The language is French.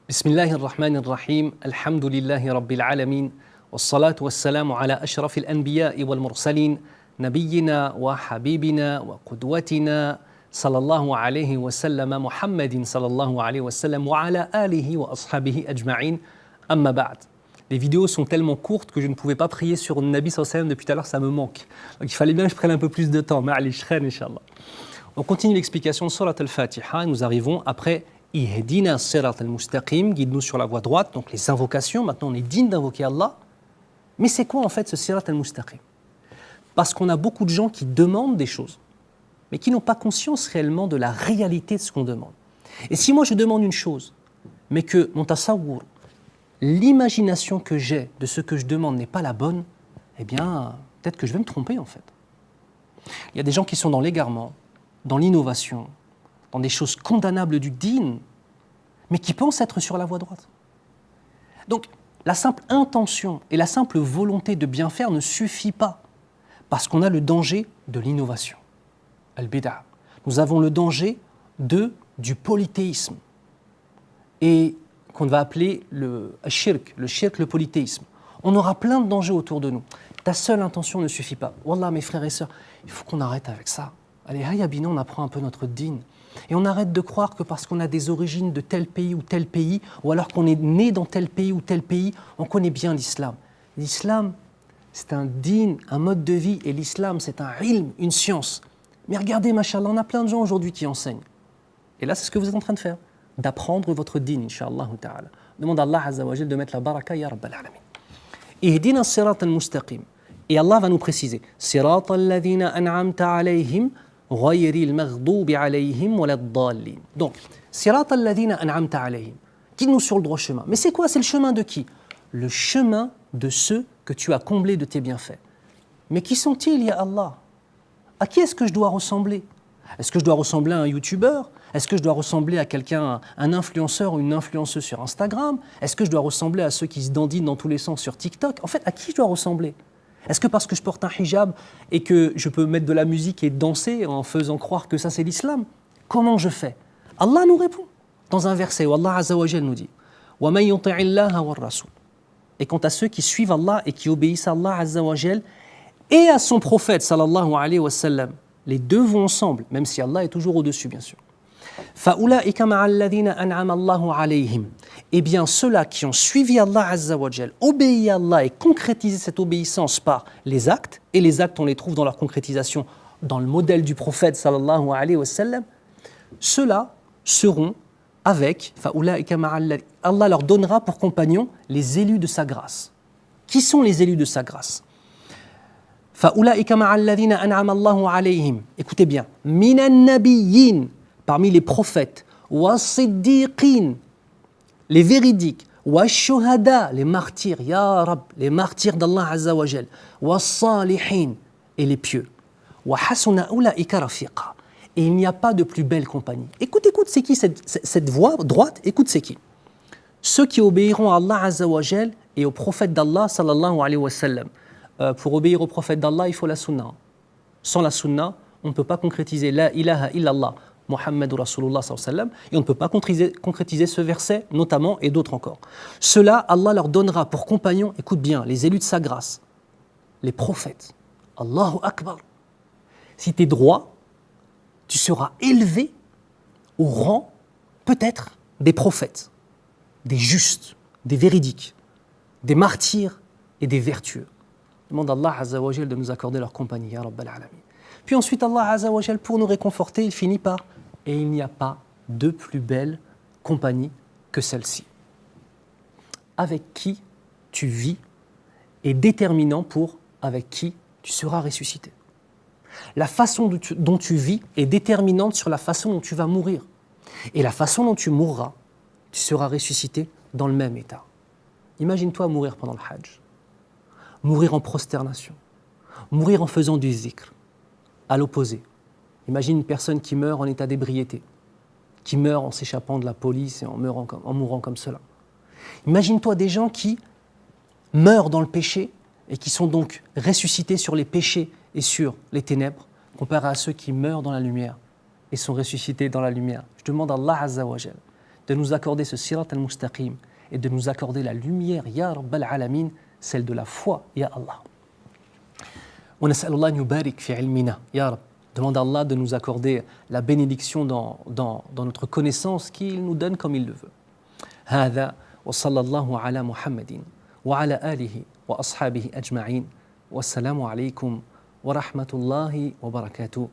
بسم الله الرحمن الرحيم الحمد لله رب العالمين والصلاة والسلام على أشرف الأنبياء والمرسلين نبينا وحبيبنا وقدوتنا صلى الله عليه وسلم محمد صلى الله عليه وسلم وعلى آله وأصحابه أجمعين أما بعد. Les vidéos sont tellement courtes que je ne pouvais pas prier sur le Nabi sallallahu alayhi wa sallam depuis tout à l'heure, ça me manque. Donc il fallait bien que je prenne un peu plus de temps. Ma'alish khair, Inch'Allah. On continue l'explication de Surat al-Fatiha et nous arrivons après Ihdina sirat al-mustaqim, guide-nous sur la voie droite, donc les invocations. Maintenant on est digne d'invoquer Allah. Mais c'est quoi en fait ce sirat al-mustaqim? Parce qu'on a beaucoup de gens qui demandent des choses, mais qui n'ont pas conscience réellement de la réalité de ce qu'on demande. Et si moi je demande une chose, mais que mon tasawwur, l'imagination que j'ai de ce que je demande n'est pas la bonne, eh bien, peut-être que je vais me tromper en fait. Il y a des gens qui sont dans l'égarement, dans l'innovation, dans des choses condamnables du dîn, mais qui pensent être sur la voie droite. Donc, la simple intention et la simple volonté de bien faire ne suffit pas, parce qu'on a le danger de l'innovation, al-bid'a. Nous avons le danger du polythéisme, et qu'on va appeler le shirk, le polythéisme. On aura plein de dangers autour de nous. Ta seule intention ne suffit pas. Wallah, mes frères et sœurs, il faut qu'on arrête avec ça. Allez, hayabina, on apprend un peu notre dîn. Et on arrête de croire que parce qu'on a des origines de tel pays, ou alors qu'on est né dans tel pays, on connaît bien l'islam. L'islam, c'est un dîn, un mode de vie, et l'islam, c'est un ilm, une science. Mais regardez, machallah, on a plein de gens aujourd'hui qui enseignent. Et là, c'est ce que vous êtes en train de faire, d'apprendre votre dîn, incha'Allah ta'ala. Demande à Allah Azza wa Jal de mettre la baraka, ya Rabbal Alamin. Ihdina sirat al-mustaqim. Et Allah va nous préciser, sirat alladhina an'amta alayhim, ghayril maghdubi alayhim waladdallin. Donc, sirat alladhina an'amta alayhim. Guide-nous sur le droit chemin. Mais c'est quoi? C'est le chemin de qui? Le chemin de ceux que tu as comblés de tes bienfaits. Mais qui sont-ils, ya Allah? À qui est-ce que je dois ressembler? Est-ce que je dois ressembler à un youtubeur? Est-ce que je dois ressembler à quelqu'un, un influenceur ou une influenceuse sur Instagram? Est-ce que je dois ressembler à ceux qui se dandinent dans tous les sens sur TikTok? En fait, à qui je dois ressembler? Est-ce que parce que je porte un hijab et que je peux mettre de la musique et danser en faisant croire que ça c'est l'islam? Comment je fais? Allah nous répond dans un verset où Allah Azza wa Jal nous dit وَمَن يُطِعِ اللَّهَ وَالرَّسُولَ. Et quant à ceux qui suivent Allah et qui obéissent à Allah Azza wa Jal et à son prophète sallallahu alayhi wa sallam, les deux vont ensemble, même si Allah est toujours au-dessus bien sûr. فَأُولَٰئِكَ مَعَ الَّذِينَ أَنْعَمَ اللَّهُ عَلَيْهِمْ. Eh bien, ceux-là qui ont suivi Allah Azza wa Jal, obéi à Allah et concrétisé cette obéissance par les actes, et les actes on les trouve dans leur concrétisation dans le modèle du prophète sallallahu alayhi wa sallam, ceux-là seront avec, Allah leur donnera pour compagnons les élus de sa grâce. Qui sont les élus de sa grâce? فَأُولَٰئِكَ مَعَ الَّذِينَ أَنْعَمَ اللَّهُ عَلَيْهِمْ. Écoutez bien, مِنَ النَّبِيِّينَ, parmi les prophètes, وَالصِّدِّيقِينَ, les véridiques, وَالشُّهَدَاء, les martyrs, ya Rab, les martyrs d'Allah Azza wa Jal, وَالصَّالِحِينَ, et les pieux, وَحَسُنَ أُولَٰئِكَ رَفِيقًا. Et il n'y a pas de plus belle compagnie. Écoute, c'est qui cette voie droite? Écoute, c'est qui? Ceux qui obéiront à Allah Azza wa Jal et au prophète d'Allah sallallahu alayhi wa sallam. Pour obéir au prophète d'Allah, il faut la sunna. Sans la sunna, on ne peut pas concrétiser la ilaha illallah, Muhammadur Rasulullah sallallahu alayhi wa sallam, et on ne peut pas concrétiser ce verset, notamment, et d'autres encore. Ceux-là, Allah leur donnera pour compagnons, écoute bien, les élus de sa grâce, les prophètes. Allahu Akbar. Si tu es droit, tu seras élevé au rang, peut-être, des prophètes, des justes, des véridiques, des martyrs et des vertueux. Demande à Allah Azza wa Jal de nous accorder leur compagnie, ya Rabbal Alamin. Puis ensuite, Allah Azza wa Jal, pour nous réconforter, il finit par « Et il n'y a pas de plus belle compagnie que celle-ci ». Avec qui tu vis est déterminant pour avec qui tu seras ressuscité. La façon dont tu vis est déterminante sur la façon dont tu vas mourir. Et la façon dont tu mourras, tu seras ressuscité dans le même état. Imagine-toi mourir pendant le Hajj. Mourir en prosternation, mourir en faisant du zikr. À l'opposé, imagine une personne qui meurt en état d'ébriété, qui meurt en s'échappant de la police et en mourant comme cela. Imagine-toi des gens qui meurent dans le péché et qui sont donc ressuscités sur les péchés et sur les ténèbres, comparé à ceux qui meurent dans la lumière et sont ressuscités dans la lumière. Je demande à Allah Azza wa Jal de nous accorder ce sirat al-mustaqim et de nous accorder la lumière, Ya Rabbal Alamin, celle de la foi, Ya Allah. ونسأل الله أن يبارك في علمنا يا رب. Demande à Allah de nous accorder la bénédiction dans notre connaissance qu'il nous donne comme il le veut. هذا وصلى الله على محمد وعلى آله وأصحابه أجمعين والسلام عليكم ورحمة الله وبركاته.